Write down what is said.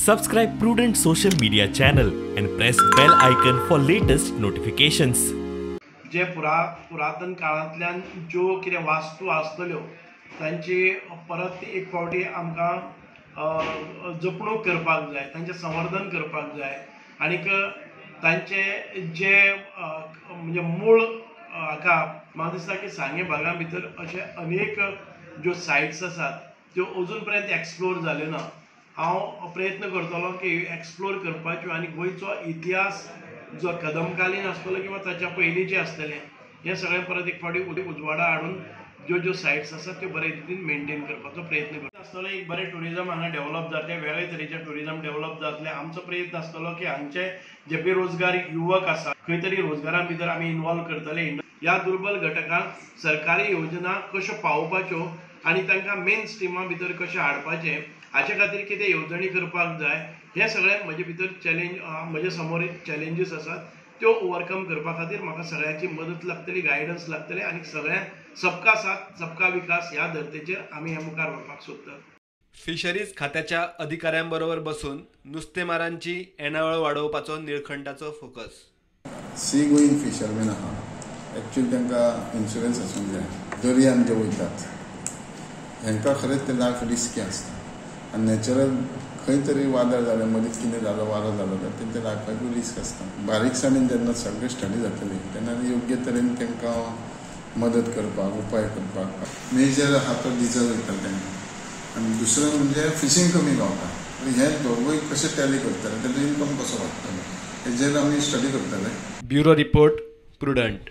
Subscribe Prudent social media channel and press bell icon for latest notifications. जे पुरातन काळांतल्यान ज्यो कितें वास्तू आसतल्यो तांची परत एक फावटी आमकां जपणूक करपाक जाय, तांचें संवर्धन करपाक जाय आनीक तांचे जे म्हणजे मूळ हाका म्हाका दिसता की सांगे भागा भितर अशे अनेक ज्यो सायट्स आसात त्यो अजून पर्यंत एक्सप्लोर जाल्यो ना. हांव प्रयत्न करतलो की एक्सप्लोर करपाच्यो आनी गोंयचो इतिहास जो कदमकालीन आसतलो किंवा ताच्या पयलींचे आसतले हे सगळें परत एक फावटी उजवाडा हाडून ज्यो ज्यो सायट्स आसात त्यो बरे रितीन मेनटेन करपाचो प्रयत्न करता आसतलो. एक बरें टुरिजम हांगा डेव्हलप जातलें, वेगळे तरेचें टुरिजम डेव्हलप जातलें. आमचो प्रयत्न आसतलो की हांगचे जे बेरोजगार युवक आसा खंय तरी रोजगारा भितर आमी इन्वॉल्व करतले. ह्या दुर्बल घटकांक सरकारी योजना कश्यो पावोवपाच्यो आनी तांकां मेन स्ट्रिमा भितर कशें हाडपाचें हाचे खातीर कितें येवजणी करपाक जाय हे सगळें म्हजे भितर चॅलेंज म्हजे समोर चॅलेंजीस आसात त्यो ओवरकम करपा खातीर म्हाका सगळ्यांची मदत लागतली, गायडन्स लागतले आनी सगळ्यांक सबका साथ सबका विकास ह्या धर्तेचेर आमी हे मुखार व्हरपाक सोदतात. फिशरीज खात्याच्या अधिकाऱ्यांबरोबर बसून नुस्तेमारांची येणावळ वाडोवपाचो निळखंडाचो फोकस. सी गोईंग फिशरमॅन आहा एक्चुअली तांकां इन्शुरन्स आसूंक जाय. दर्यान जे वयतात हांकां खरेंच ते लायफ रिस्की आसता आनी नॅचरल खंय तरी वादळ जालें, मदींच कितें जालो, वारो जालो जाल्यार तेंच्या लायफाकूय रिस्क आसता. बारीकसाणेन जेन्ना सगळें स्टडी जातली तेन्ना योग्य तरेन तांकां मदत करपाक, उपाय करपाक मेजर आहा तो डिजल वयता तांकां. आनी दुसरें म्हणजे फिशींग कमी गावता. हे दोगूय कशें टॅली करतले, तेजो इनकम कसो वाडटलो हेजेर आमी स्टडी करतले. Bureau report, prudent.